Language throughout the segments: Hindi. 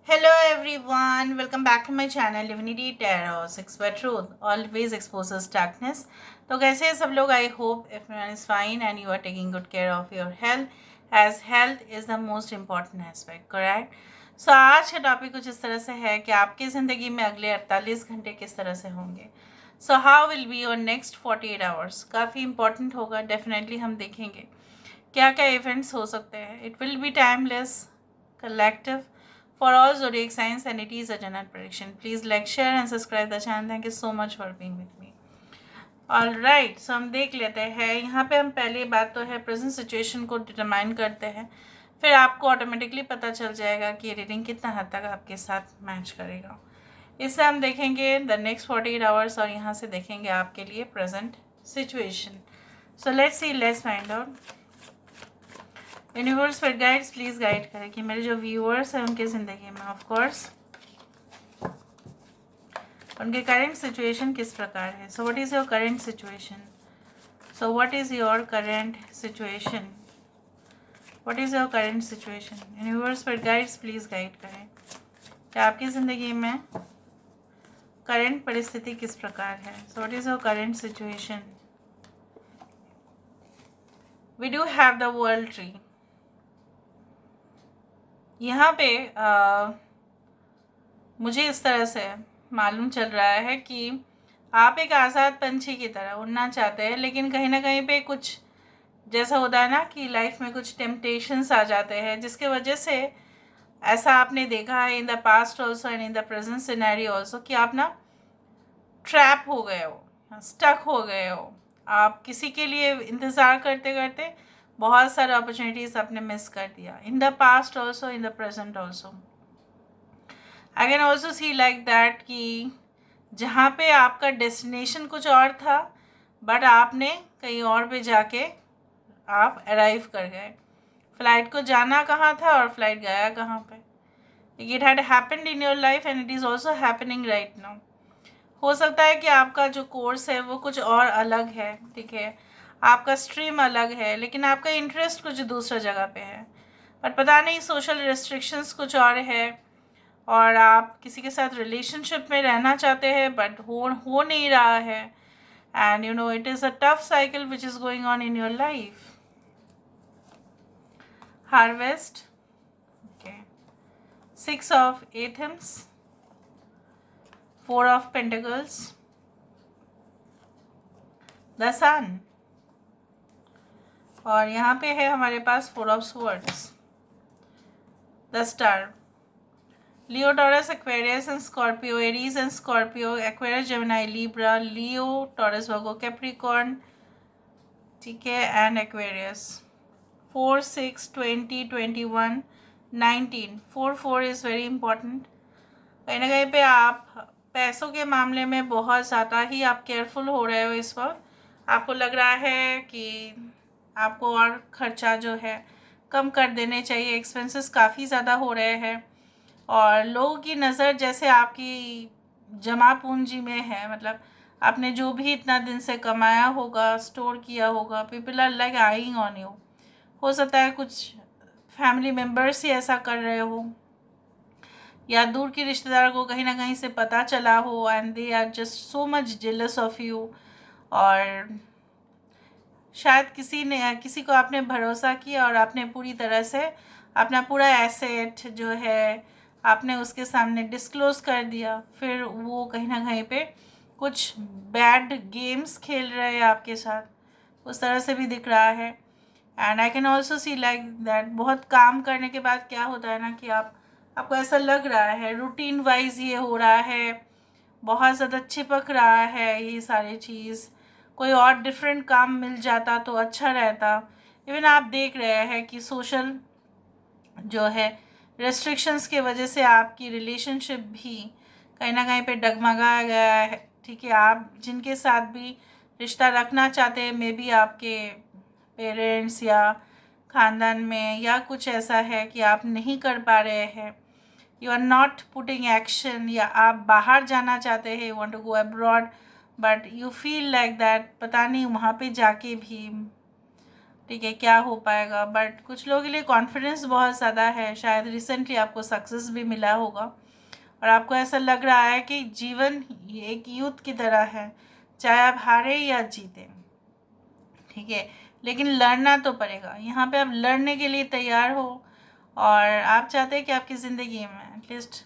Hello everyone, welcome back to my channel Divinity Tarot 6 by Truth always exposes darkness. तो कैसे हैं सब लोग? I hope everyone is fine and you are taking good care of your health as health is the most important aspect, correct? So आज का टॉपिक कुछ इस तरह से है कि आपकी ज़िंदगी में अगले 48 घंटे किस तरह से होंगे. So how will be your next 48 hours? काफ़ी important होगा, डेफिनेटली हम देखेंगे क्या क्या इवेंट्स हो सकते हैं. It will be timeless, collective for all zodiac signs and it is a general prediction. Please like, share and subscribe the channel. Thank you so much for being with me. All right, so हम देख लेते हैं. यहाँ पे हम पहली बात तो है प्रेजेंट सिचुएशन को डिटरमाइन करते हैं, फिर आपको ऑटोमेटिकली पता चल जाएगा कि ये रीडिंग कितना हद तक आपके साथ मैच करेगा. इससे हम देखेंगे द नेक्स्ट 48 आवर्स और यहाँ से देखेंगे आपके लिए present situation. So let's see, let's find out. Universe पर गाइड्स प्लीज़ गाइड करें कि मेरे जो व्यूअर्स हैं उनकी ज़िंदगी में ऑफ कोर्स उनके करंट सिचुएशन किस प्रकार है. So what is your current situation? So what is your current situation? What is your current situation? Universe पर गाइड्स प्लीज़ गाइड करें कि आपकी ज़िंदगी में करंट परिस्थिति किस प्रकार है. So what is your current situation? We do have the world tree. यहाँ पे मुझे इस तरह से मालूम चल रहा है कि आप एक आज़ाद पंछी की तरह उड़ना चाहते हैं, लेकिन कहीं ना कहीं पे कुछ जैसा होता है ना कि लाइफ में कुछ टेम्पटेशंस आ जाते हैं, जिसके वजह से ऐसा आपने देखा है in the past also and in the present scenario also कि आप ना ट्रैप हो गए हो, स्टक हो गए हो. आप किसी के लिए इंतज़ार करते करते बहुत सारे अपॉर्चुनिटीज़ आपने मिस कर दिया in the past also in the present also. I can also see like that कि जहाँ पे आपका डेस्टिनेशन कुछ और था बट आपने कहीं और पे जाके आप अराइव कर गए. फ़्लाइट को जाना कहाँ था और फ्लाइट गया कहाँ पे. It had happened in your life and it is also happening right now. हो सकता है कि आपका जो कोर्स है वो कुछ और अलग है, ठीक है, आपका स्ट्रीम अलग है, लेकिन आपका इंटरेस्ट कुछ दूसरा जगह पे है. बट पता नहीं सोशल रिस्ट्रिक्शंस कुछ और है और आप किसी के साथ रिलेशनशिप में रहना चाहते हैं बट हो नहीं रहा है. And you know it is a tough cycle which is going on in your life. Harvest, okay, 6 of athames, 4 of pentacles, the sun, और यहाँ पे है हमारे पास 4 of swords, the star. Leo, Taurus, Aquarius and Scorpio, Aries and Scorpio, Aquarius, Gemini, Libra, Leo, Taurus, Virgo, Capricorn, ठीक है, and Aquarius. 4, 6, 20, 21, 19. 4, 4 is very important. कहीं ना कहीं पे आप पैसों के मामले में बहुत ज़्यादा ही आप केयरफुल हो रहे हो इस वक्त. आपको लग रहा है कि आपको और खर्चा जो है कम कर देने चाहिए. एक्सपेंसेस काफ़ी ज़्यादा हो रहे हैं और लोगों की नज़र जैसे आपकी जमा पूंजी में है, मतलब आपने जो भी इतना दिन से कमाया होगा, स्टोर किया होगा, people are like eyeing on you. हो सकता है कुछ फैमिली मेम्बर्स ही ऐसा कर रहे हो या दूर के रिश्तेदार को कहीं ना कहीं से पता चला हो and they are just so much jealous of you. और शायद किसी को आपने भरोसा किया और आपने पूरी तरह से अपना पूरा एसेट जो है आपने उसके सामने डिस्क्लोज कर दिया. फिर वो कहीं ना कहीं पे कुछ बैड गेम्स खेल रहे हैं आपके साथ, उस तरह से भी दिख रहा है. And I can also see like that बहुत काम करने के बाद क्या होता है ना कि आपको ऐसा लग रहा है रूटीन वाइज ये हो रहा है, बहुत ज़्यादा चिपक रहा है ये सारी चीज़. कोई और डिफरेंट काम मिल जाता तो अच्छा रहता. इवन आप देख रहे हैं कि सोशल जो है रेस्ट्रिक्शंस के वजह से आपकी रिलेशनशिप भी कहीं ना कहीं पे डगमगा गया है, ठीक है. आप जिनके साथ भी रिश्ता रखना चाहते हैं मे बी आपके पेरेंट्स या ख़ानदान में या कुछ ऐसा है कि आप नहीं कर पा रहे हैं. You are not putting action, या आप बाहर जाना चाहते हैं, you want to go abroad but you feel like that पता नहीं वहाँ पे जाके भी ठीक है, क्या हो पाएगा। बट कुछ लोगों के लिए कॉन्फिडेंस बहुत ज़्यादा है, शायद रिसेंटली आपको सक्सेस भी मिला होगा और आपको ऐसा लग रहा है कि जीवन एक युद्ध की तरह है, चाहे आप हारे या जीते, ठीक है, लेकिन लड़ना तो पड़ेगा। यहाँ पे आप लड़ने के लिए तैयार हो और आप चाहते हैं कि आपकी ज़िंदगी में एटलीस्ट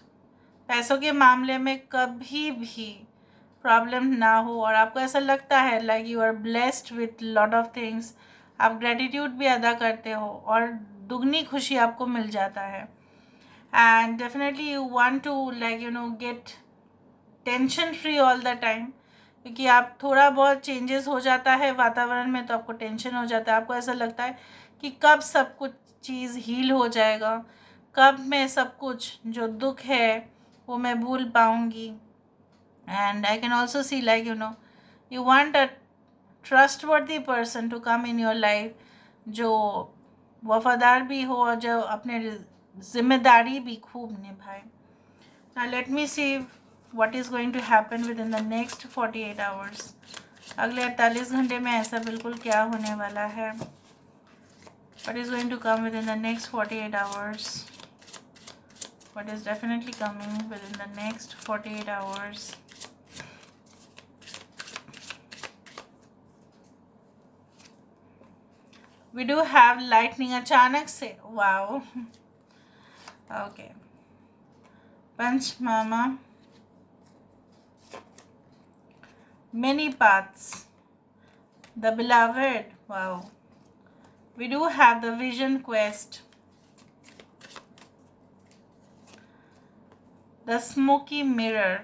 पैसों के मामले में कभी भी प्रॉब्लम ना हो और आपको ऐसा लगता है like you are blessed with lot of things, आप ग्रेटिट्यूड भी अदा करते हो और दुगनी खुशी आपको मिल जाता है। And definitely you want to like get tension free all the time, क्योंकि आप थोड़ा बहुत चेंजेस हो जाता है वातावरण में तो आपको टेंशन हो जाता है। आपको ऐसा लगता है कि कब सब कुछ चीज़ हील हो जाएगा, कब मैं सब कुछ जो दुख है वो मैं भूल पाऊँगी। And I can also see like you want a trustworthy person to come in your life, जो वफादार भी हो और जो अपने जिम्मेदारी भी खूब निभाए। Now let me see what is going to happen within the next 48 hours. अगले 48 घंटे में ऐसा बिल्कुल क्या होने वाला है? What is going to come within the next 48 hours? What is definitely coming within the next 48 hours? We do have lightning अचानक से, wow. Okay. Panch Mama. Many paths. The beloved, wow. We do have the vision quest. The smoky mirror.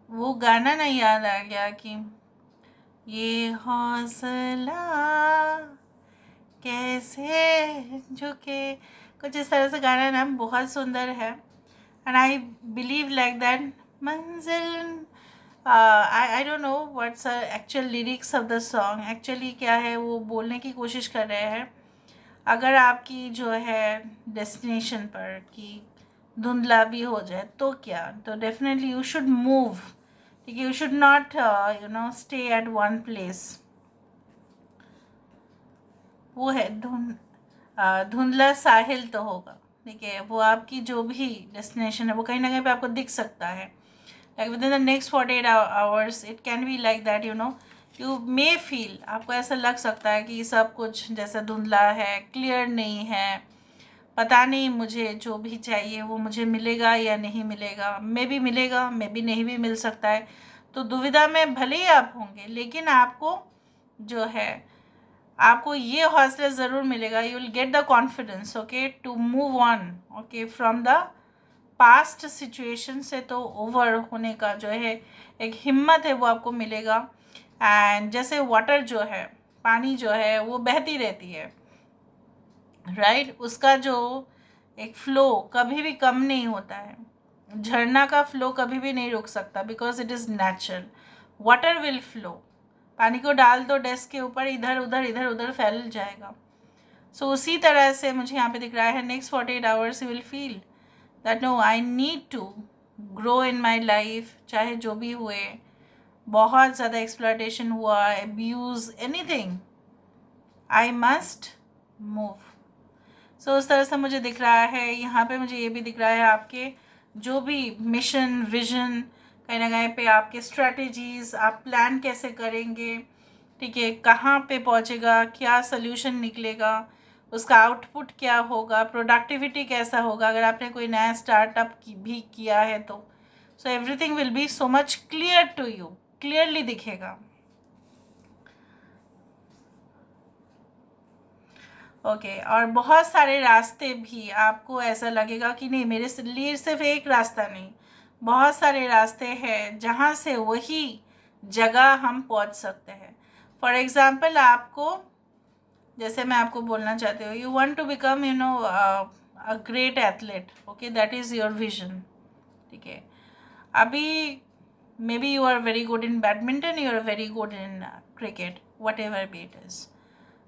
वो गाना नहीं याद आ गया कि ये हौसला कैसे झुके, कुछ इस तरह से गाना ना, बहुत सुंदर है। And I believe like that manzil, I don't know what's actual lyrics of the song, actually क्या है वो बोलने की कोशिश कर रहे हैं। अगर आपकी जो है डेस्टिनेशन पर कि धुंधला भी हो जाए तो क्या, तो डेफिनेटली यू शुड मूव, ठीक है, you should not stay at one place. वो है धुंधला साहिल तो होगा, ठीक है, वो आपकी जो भी डेस्टिनेशन है वो कहीं ना कहीं पे आपको दिख सकता है। Like with in the next 48 hours it can be like that, you may feel, आपको ऐसा लग सकता है कि सब कुछ जैसा धुंधला है, क्लियर नहीं है, पता नहीं मुझे जो भी चाहिए वो मुझे मिलेगा या नहीं मिलेगा, मे भी मिलेगा, मे भी नहीं भी मिल सकता है। तो दुविधा में भले ही आप होंगे, लेकिन आपको जो है आपको ये हौसला ज़रूर मिलेगा, you will get the confidence, okay, to move on, okay, from the past situation से तो ओवर होने का जो है एक हिम्मत है वो आपको मिलेगा। एंड जैसे वाटर जो है, पानी जो है वो बहती रहती है, राइट, उसका जो एक फ्लो कभी भी कम नहीं होता है, झरना का फ्लो कभी भी नहीं रुक सकता, because it is natural. Water will flow, पानी को डाल दो डेस्क के ऊपर, इधर उधर फैल जाएगा। सो उसी तरह से मुझे यहाँ पे दिख रहा है next 48 hours you will feel that no I need to grow in my life, चाहे जो भी हुए, बहुत ज़्यादा एक्सप्लॉयटेशन हुआ, abuse, anything, I must move. So उस तरह से मुझे दिख रहा है। यहाँ पे मुझे ये भी दिख रहा है आपके जो भी मिशन, विजन, कहीं ना कहीं पे आपके स्ट्रेटजीज़, आप प्लान कैसे करेंगे, ठीक है, कहाँ पे पहुँचेगा, क्या सोल्यूशन निकलेगा, उसका आउटपुट क्या होगा, प्रोडक्टिविटी कैसा होगा, अगर आपने कोई नया स्टार्टअप भी किया है तो so everything will be so much clear to you, clearly दिखेगा। ओके, और बहुत सारे रास्ते भी आपको ऐसा लगेगा कि नहीं मेरे लिए सिर्फ एक रास्ता नहीं, बहुत सारे रास्ते हैं जहाँ से वही जगह हम पहुँच सकते हैं। फॉर एग्ज़ाम्पल आपको, जैसे मैं आपको बोलना चाहती हूँ, you want to become a great athlete, okay, that is your vision, ठीक है। अभी maybe you are very good in badminton, you are very good in cricket, whatever be it is.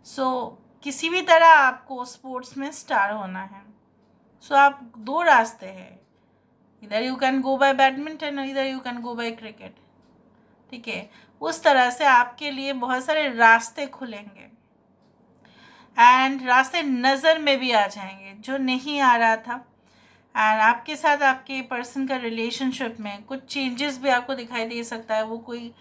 So किसी भी तरह आपको स्पोर्ट्स में स्टार होना है। सो आप दो रास्ते हैं, इधर you can go by badminton, इधर you can go by cricket, ठीक है। उस तरह से आपके लिए बहुत सारे रास्ते खुलेंगे एंड रास्ते नज़र में भी आ जाएंगे जो नहीं आ रहा था। एंड आपके साथ आपके पर्सन का रिलेशनशिप में कुछ चेंजेस भी आपको दिखाई दे सकता है। वो कोई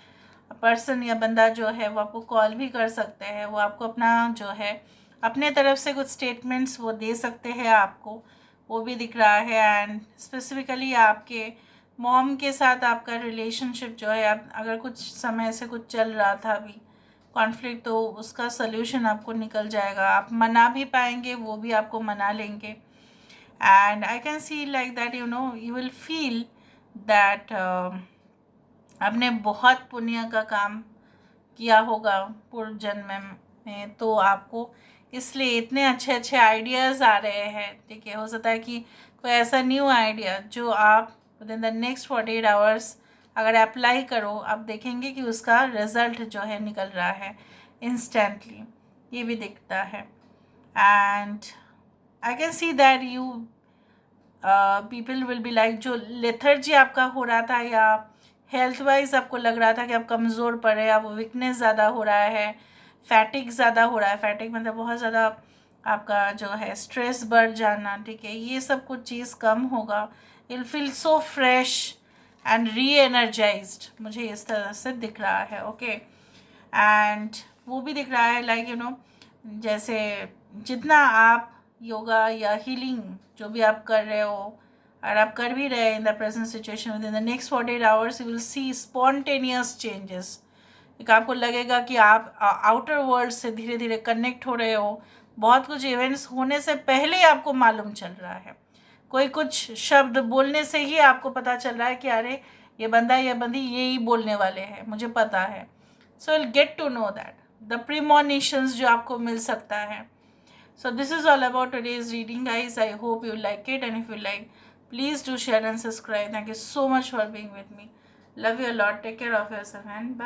पर्सन या बंदा जो है वो आपको कॉल भी कर सकते हैं, वो आपको अपना जो है अपने तरफ से कुछ स्टेटमेंट्स वो दे सकते हैं आपको, वो भी दिख रहा है। एंड स्पेसिफिकली आपके मॉम के साथ आपका रिलेशनशिप जो है, आप अगर कुछ समय से कुछ चल रहा था अभी कॉन्फ्लिक्ट, तो उसका सल्यूशन आपको निकल जाएगा। आप मना भी पाएंगे, वो भी आपको मना लेंगे। And I can see like that you know you will feel that आपने बहुत पुण्य का काम किया होगा पूर्व जन्म में, तो आपको इसलिए इतने अच्छे अच्छे आइडियाज़ आ रहे हैं। ठीक है, हो सकता है कि कोई ऐसा न्यू आइडिया जो आप with in the next 48 hours अगर अप्लाई करो, आप देखेंगे कि उसका रिज़ल्ट जो है निकल रहा है इंस्टेंटली, ये भी दिखता है। And I can see that you people will be like, जो लेथर्जी आपका हो रहा था या हेल्थ वाइज आपको लग रहा था कि आप कमज़ोर पड़ रहे हैं, आप वीकनेस ज़्यादा हो रहा है, फैटिक ज़्यादा हो रहा है, फैटिक मतलब बहुत ज़्यादा आपका जो है स्ट्रेस बढ़ जाना, ठीक है, ये सब कुछ चीज़ कम होगा। You will feel so fresh and re energised, मुझे इस तरह से दिख रहा है। ओके, एंड वो भी दिख रहा है लाइक यू नो जैसे जितना आप योगा या हीलिंग जो भी आप कर रहे हो, और आप कर भी रहे हैं in the present situation, with in the next 48 hours you will see spontaneous changes. एक आपको लगेगा कि आप आउटर वर्ल्ड से धीरे धीरे कनेक्ट हो रहे हो, बहुत कुछ इवेंट्स होने से पहले ही आपको मालूम चल रहा है। कोई कुछ शब्द बोलने से ही आपको पता चल रहा है कि अरे ये बंदा या बंदी ये ही बोलने वाले हैं, मुझे पता है। So will get to know that the premonitions जो आपको मिल सकता है। So this is all about today's reading, guys. I hope you like it, and if you like, please do share and subscribe. Thank you so much for being with me. Love you a lot. Take care of yourself and bye.